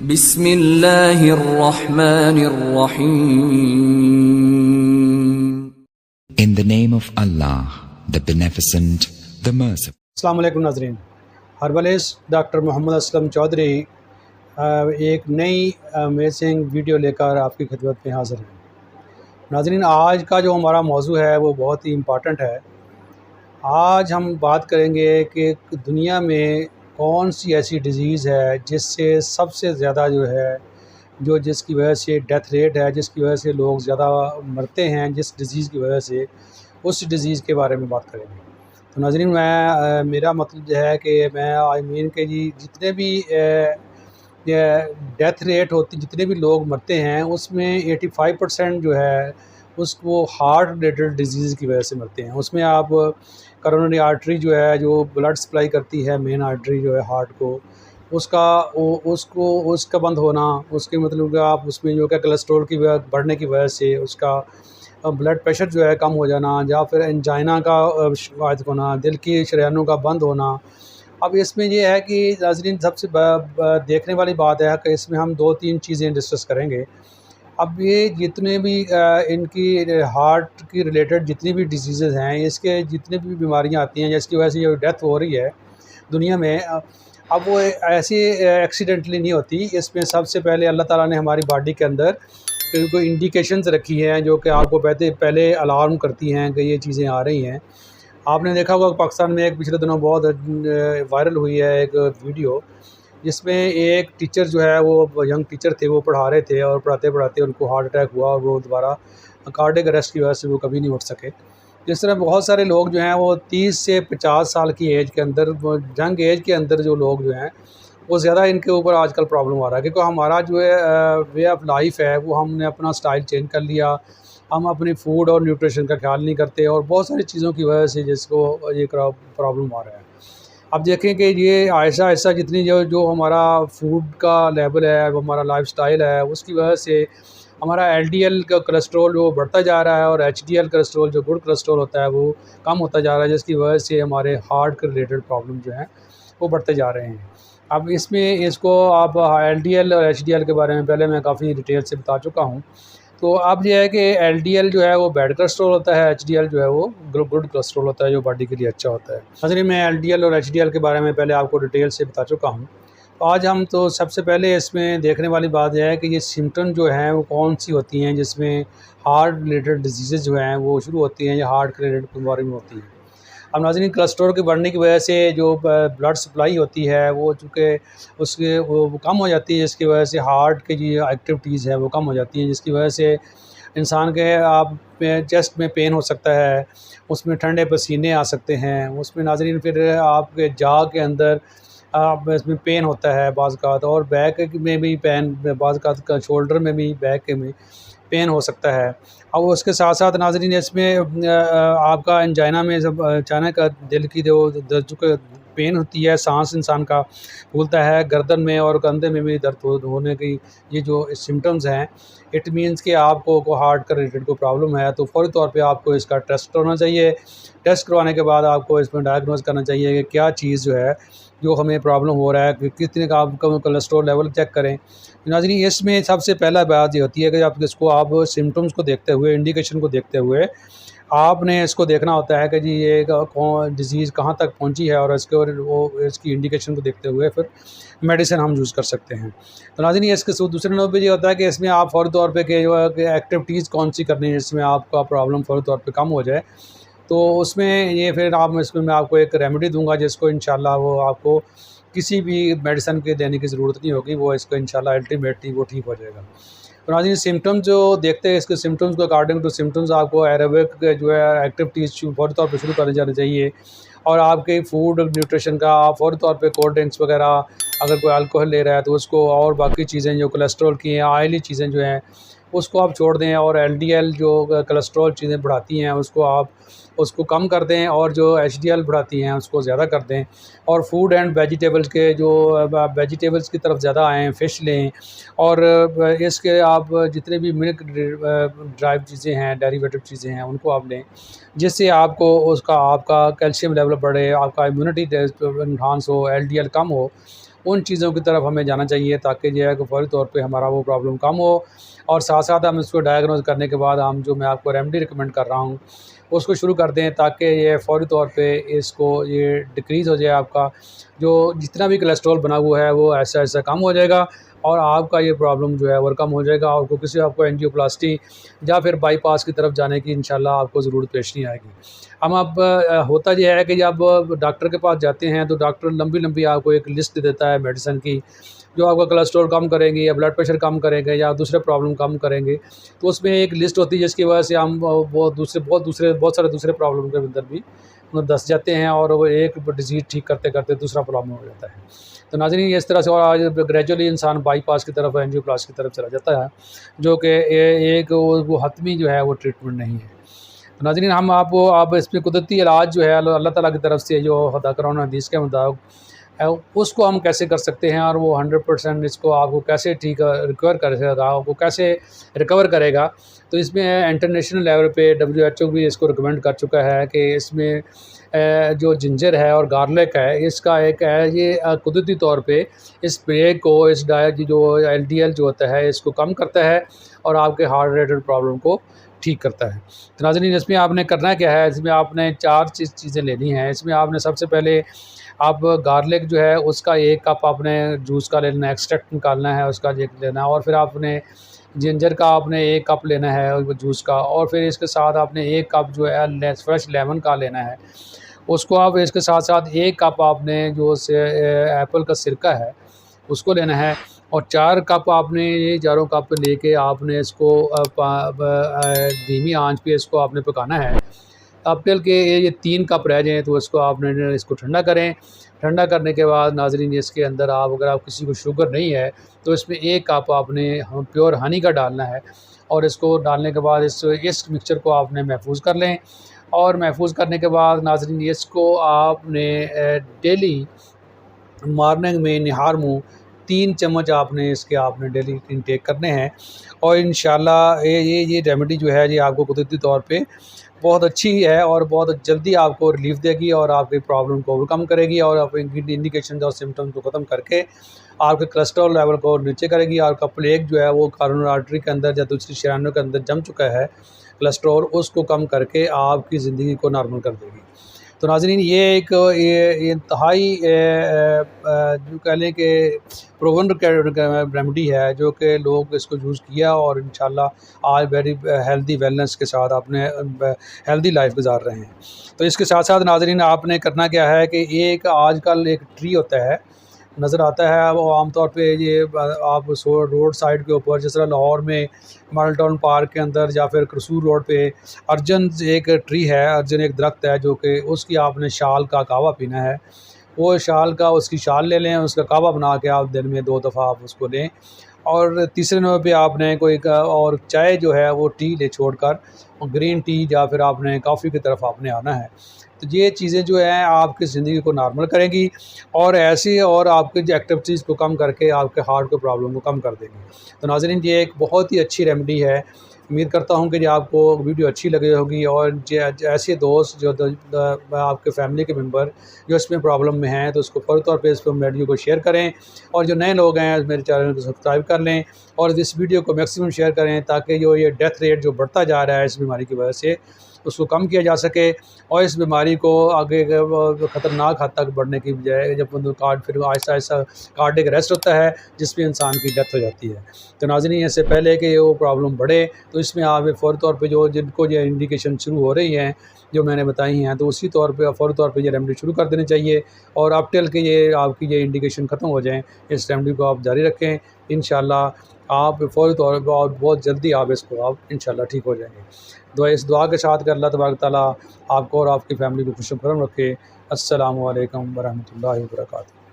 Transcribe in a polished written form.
बिस्मिल्लाहिर्रहमानिर्रहीम। In the name of Allah, the Beneficent, the Merciful. अस्सलाम वालेकुम नाज़रीन, हर्बलिस्ट डॉक्टर मोहम्मद असलम चौधरी एक नई अमेजिंग वीडियो लेकर आपकी खिदमत में हाज़िर हैं। नाज़रीन, आज का जो हमारा मौजू है वो बहुत ही इम्पॉर्टेंट है। आज हम बात करेंगे कि दुनिया में कौन सी ऐसी डिज़ीज़ है जिससे सबसे ज़्यादा जिसकी वजह से डेथ रेट है, जिसकी वजह से लोग ज़्यादा मरते हैं, जिस डिज़ीज़ की वजह से, उस डिज़ीज़ के बारे में बात करेंगे। तो नाज़रीन, मेरा मतलब है कि कि जी जितने भी डेथ रेट होती, जितने भी लोग मरते हैं उसमें 85% जो है उसको हार्ट रिलेटेड डिजीज़ की वजह से मरते हैं। उसमें आप करोनरी आर्टरी जो है, जो ब्लड सप्लाई करती है, मेन आर्टरी जो है हार्ट को, उसका बंद होना, उसके मतलब कि आप उसमें जो क्या कोलेस्ट्रॉल की बढ़ने की वजह से उसका ब्लड प्रेशर जो है कम हो जाना, या फिर एंजाइना का शिकायत होना, दिल की शरीयानों का बंद होना। अब इसमें ये है कि नाज़रीन सबसे देखने वाली बात है कि इसमें हम 2-3 चीज़ें डिस्कस करेंगे। अब ये जितने भी इनकी हार्ट की रिलेटेड जितनी भी डिसीज़ेज़ हैं, इसके जितनी भी बीमारियां आती हैं जिसकी वजह से ये डेथ हो रही है दुनिया में, अब वो ऐसी एक्सीडेंटली नहीं होती। इसमें सबसे पहले अल्लाह ताला ने हमारी बॉडी के अंदर कोई इंडिकेशंस रखी हैं जो कि आपको पहले अलार्म करती हैं कि ये चीज़ें आ रही हैं। आपने देखा होगा पाकिस्तान में एक पिछले दिनों बहुत वायरल हुई है एक वीडियो, जिसमें एक टीचर जो है, वो यंग टीचर थे, वो पढ़ा रहे थे और पढ़ाते पढ़ाते उनको हार्ट अटैक हुआ और वो दोबारा कार्डियक अरेस्ट की वजह से वो कभी नहीं उठ सके। इस तरह बहुत सारे लोग जो हैं वो 30 से 50 साल की एज के अंदर, यंग एज के अंदर जो लोग जो हैं वो ज़्यादा इनके ऊपर आजकल प्रॉब्लम आ रहा है, क्योंकि हमारा जो है वे ऑफ लाइफ है वो हमने अपना स्टाइल चेंज कर लिया। हम अपनी फूड और न्यूट्रिशन का ख्याल नहीं करते और बहुत सारी चीज़ों की वजह से जिसको ये प्रॉब्लम आ रहा है। अब देखें कि ये ऐसा ऐसा जितनी जो हमारा फूड का लेवल है, वो हमारा लाइफस्टाइल है, उसकी वजह से हमारा एलडीएल का कोलेस्ट्रॉल वो बढ़ता जा रहा है और एचडीएल कोलेस्ट्रॉल जो गुड कोलेस्ट्रॉल होता है वो कम होता जा रहा है, जिसकी वजह से हमारे हार्ट के रिलेटेड प्रॉब्लम जो हैं वो बढ़ते जा रहे हैं। अब इसको आप एलडीएल और एचडीएल के बारे में पहले मैं काफ़ी डिटेल से बता चुका हूँ। तो अब ये है कि एलडीएल जो है वो बैड कोलेस्ट्रॉल होता है, एचडीएल जो है वो गुड कोलेस्ट्रॉल होता है जो बॉडी के लिए अच्छा होता है। असल मैं एलडीएल और एचडीएल के बारे में पहले आपको डिटेल से बता चुका हूँ। तो आज हम तो सबसे पहले इसमें देखने वाली बात यह है कि ये सिम्टम जो हैं वो कौन सी होती हैं जिसमें हार्ट रिलेटेड डिजीज़ जो हैं वो शुरू होती हैं या हार्ट के रिलेटेड बीमारी में होती हैं। अब नाज़रीन, कोलेस्ट्रॉल की बढ़ने की वजह से जो ब्लड सप्लाई होती है वो चूँकि उसके वो कम हो जाती है, जिसकी वजह से हार्ट की जो एक्टिविटीज़ है वो कम हो जाती हैं, जिसकी वजह से इंसान के आप चेस्ट में पेन हो सकता है, उसमें ठंडे पसीने आ सकते हैं, उसमें नाज़रीन फिर आपके जाह के अंदर आप इसमें पेन होता है बाज़-औक़ात, और बैक में भी पेन, बाज़-औक़ात का शोल्डर में भी, बैक में पेन हो सकता है। अब उसके साथ साथ नाज़रीन इसमें आपका एंजाइना में जब अचानक दिल की जो पेन होती है, सांस इंसान का फूलता है, गर्दन में और कंधे में भी दर्द होने की ये जो सिम्टम्स हैं, इट मीन्स कि आपको को हार्ट का रिलेटेड कोई प्रॉब्लम है, तो फ़ौरी तौर पे आपको इसका टेस्ट करवाना चाहिए। टेस्ट करवाने के बाद आपको इसमें डायग्नोज़ करना चाहिए कि क्या चीज़ जो है जो हमें प्रॉब्लम हो रहा है, कितने का आपका कोलेस्ट्रॉल लेवल चेक करें। नाज़रीन, इसमें सबसे पहला बात ये होती है कि आप सिम्टम्स को देखते हुए, इंडिकेशन को देखते हुए आपने इसको देखना होता है कि जी ये कौन डिज़ीज़ कहाँ तक पहुँची है, और इसकी इंडिकेशन को देखते हुए फिर मेडिसिन हम यूज़ कर सकते हैं। तो नाज़रीन, इसके दूसरे नंबर पे ये होता है कि इसमें आप फ़ौरी तौर पे कि एक्टिविटीज़ कौन सी करनी है जिसमें आपका प्रॉब्लम फ़ौरी तौर पे कम हो जाए। तो उसमें ये फिर इसमें मैं आपको एक रेमेडी दूँगा जिसको इंशाल्लाह वो आपको किसी भी मेडिसिन के देने की ज़रूरत नहीं होगी, वो इसको इंशाल्लाह अल्टीमेटली वो ठीक हो जाएगा। तो नाज़रीन, सिम्टम्स जो देखते हैं, इसके सिम्टम्स को अकॉर्डिंग टू सिम्टम्स आपको एरोबिक जो है एक्टिविटीज़ फ़ौरी तौर पे शुरू कर जाना चाहिए, और आपके फूड न्यूट्रिशन का आप फ़ौरी तौर पे कोल्ड ड्रिंक्स वगैरह, अगर कोई अल्कोहल ले रहा है तो उसको, और बाकी चीज़ें जो कोलेस्ट्रॉल की हैं, ऑयली चीज़ें जो हैं उसको आप छोड़ दें, और एलडीएल जो कोलेस्ट्रॉल चीज़ें बढ़ाती हैं उसको कम कर दें, और जो एचडीएल बढ़ाती हैं उसको ज़्यादा कर दें। और फूड एंड वेजिटेबल्स के जो वेजिटेबल्स की तरफ ज़्यादा आएँ, फ़िश लें, और इसके आप जितने भी मिल्क ड्राइव चीज़ें हैं, डेरिवेटिव चीज़ें हैं, उनको आप लें, जिससे आपका कैल्शियम लेवल बढ़े, आपका इम्यूनिटी एनहांस हो, एलडीएल कम हो, उन चीज़ों की तरफ हमें जाना चाहिए ताकि जो है कि फ़ौरी तौर पे हमारा वो प्रॉब्लम कम हो। और साथ साथ हम इसको डायग्नोज़ करने के बाद हम जो मैं आपको रेमेडी रिकमेंड कर रहा हूँ उसको शुरू कर दें ताकि ये फ़ौरी तौर पे इसको ये डिक्रीज़ हो जाए, आपका जो जितना भी कोलेस्ट्रॉल बना हुआ है वो ऐसा ऐसा कम हो जाएगा और आपका ये प्रॉब्लम जो है ओवरकम हो जाएगा। आपको एंजियोप्लास्टी या फिर बाईपास की तरफ जाने की इंशाल्लाह आपको ज़रूरत पेश नहीं आएगी। हम अब होता ये है कि जब डॉक्टर के पास जाते हैं तो डॉक्टर लंबी आपको एक लिस्ट दे देता है मेडिसिन की, जो आपका कोलेस्ट्रॉल कम करेंगे या ब्लड प्रेशर कम करेंगे या दूसरे प्रॉब्लम कम करेंगे। तो उसमें एक लिस्ट होती है जिसकी वजह से हम बहुत सारे दूसरे प्रॉब्लम के अंदर भी दस जाते हैं और वो एक डिज़ीज़ ठीक करते करते दूसरा प्रॉब्लम हो जाता है। तो नाज़रीन इस तरह से और आज ग्रेजुअली इंसान बाईपास की तरफ एंजियोप्लास्टी की तरफ चला जाता है, जो कि एक वो हतमी जो है वो ट्रीटमेंट नहीं है। तो नाज़रीन हम आपको अब इसमें कुदरती इलाज जो है अल्लाह ताला की तरफ से जो अता कुरान हदीस के मुताबिक उसको हम कैसे कर सकते हैं और वो 100% इसको आपको कैसे ठीक रिकवर करेगा, वो कैसे रिकवर करेगा। तो इसमें इंटरनेशनल लेवल पे WHO भी इसको रिकमेंड कर चुका है कि इसमें जो जिंजर है और गार्लिक है इसका एक है ये कुदरती तौर पे इस प्लेग को, इस डायट जो LDL जो होता है इसको कम करता है और आपके हार्ट रिलेटेड प्रॉब्लम को ठीक करता है। तो नाज़रीन इसमें आपने करना क्या है, इसमें आपने 4 चीज़ें लेनी हैं। इसमें आपने सबसे पहले आप गार्लिक जो है उसका 1 कप आपने जूस का लेना है, एक्सट्रैक्ट निकालना है उसका लेना है और फिर आपने जिंजर का आपने 1 कप लेना है जूस का और फिर इसके साथ आपने 1 कप जो है फ्रेश लेमन का लेना है। उसको आप इसके साथ साथ 1 कप आपने जो से एप्पल का सिरका है उसको लेना है और 4 कप आपने ये चारों कप लेके आपने इसको धीमी आंच पे इसको आपने पकाना है। अब टिल के ये 3 कप रह जाएँ तो इसको ठंडा करें। ठंडा करने के बाद नाज़रीन इसके अंदर अगर आप किसी को शुगर नहीं है तो इसमें 1 कप आपने प्योर हनी का डालना है और इसको डालने के बाद इस मिक्सचर को आपने महफूज़ कर लें और महफूज़ करने के बाद नाज़रीन इसको आपने डेली मॉर्निंग में निहार मुँह 3 चम्मच आपने डेली इनटेक करने हैं और इंशाल्लाह ये रेमेडी जो है ये आपको कुदरती तौर पे बहुत अच्छी है और बहुत जल्दी आपको रिलीफ़ देगी और आपकी प्रॉब्लम को ओवरकम करेगी और आपके इंडिकेशन और सिम्टम्स को ख़त्म करके आपके कोलेस्ट्रॉल लेवल को नीचे करेगी। आपका प्लेग जो है वो कारोनरी आर्टरी के अंदर या दूसरी शरीयानों के अंदर जम चुका है कोलेस्ट्रॉल, उसको कम करके आपकी ज़िंदगी को नॉर्मल कर देगी। तो नाज़रीन ये इंतहाई जो कह लें कि प्रूवन रेमेडी है जो कि लोग इसको यूज़ किया और इंशाल्लाह आज वेरी हेल्दी वेलनेस के साथ अपने हेल्दी लाइफ गुजार रहे हैं। तो इसके साथ साथ नाज़रीन आपने करना क्या है कि आजकल एक ट्री होता है नज़र आता है, वो आमतौर पे ये आप रोड साइड के ऊपर जिस तरह लाहौर में मॉडल टाउन पार्क के अंदर या फिर करसूर रोड पे अर्जन एक ट्री है, अर्जन एक दरख्त है जो कि उसकी आपने शाल का कहवा पीना है। वो उसकी शाल ले लें, उसका कहवा बना के आप दिन में 2 दफ़ा आप उसको लें और तीसरे नंबर पे आपने और चाय जो है वो टी छोड़कर ग्रीन टी या फिर आपने कॉफ़ी की तरफ आपने आना है। तो ये चीज़ें जो हैं आपकी ज़िंदगी को नॉर्मल करेंगी और ऐसी और आपकी जो एक्टिविटीज़ को कम करके आपके हार्ट के प्रॉब्लम को कम कर देंगी। तो नाज़रीन ये एक बहुत ही अच्छी रेमेडी है। उम्मीद करता हूँ कि आपको वीडियो अच्छी लगी होगी और ऐसे दोस्त जो आपके फैमिली के मेंबर जो इसमें प्रॉब्लम में हैं तो उसको फ़ौरी तौर पे इस वीडियो को शेयर करें और जो नए लोग हैं मेरे चैनल को सब्सक्राइब कर लें और इस वीडियो को मैक्सिमम शेयर करें ताकि जो ये डेथ रेट जो बढ़ता जा रहा है इस बीमारी की वजह से उसको कम किया जा सके और इस बीमारी को आगे ख़तरनाक हद तक बढ़ने की बजाय जब फिर आहिस्ता आहिस्ता कार्डियक अरेस्ट होता है जिसमें इंसान की डेथ हो जाती है। तो नाज़रीन इससे पहले कि वो प्रॉब्लम बढ़े तो इसमें आप फ़ौरी तौर पे जिनको ये इंडिकेशन शुरू हो रही हैं जो मैंने बताई हैं तो उसी तौर पे फ़ौरी तौर पे ये रेमेडी शुरू कर देनी चाहिए और अब टिल के आपकी ये इंडिकेशन ख़त्म हो जाएँ इस रेमेडी को आप जारी रखें। इंशाल्लाह आप फ़ौरी तौर पर और बहुत जल्दी आप इंशाल्लाह ठीक हो जाएंगे। इस दुआ के साथ कि अल्लाह तबारक ताला आपको और आपकी फ़ैमिली को खुश रखे। अस्सलामु अलैकुम वरहमतुल्लाहि वबरकातुहू।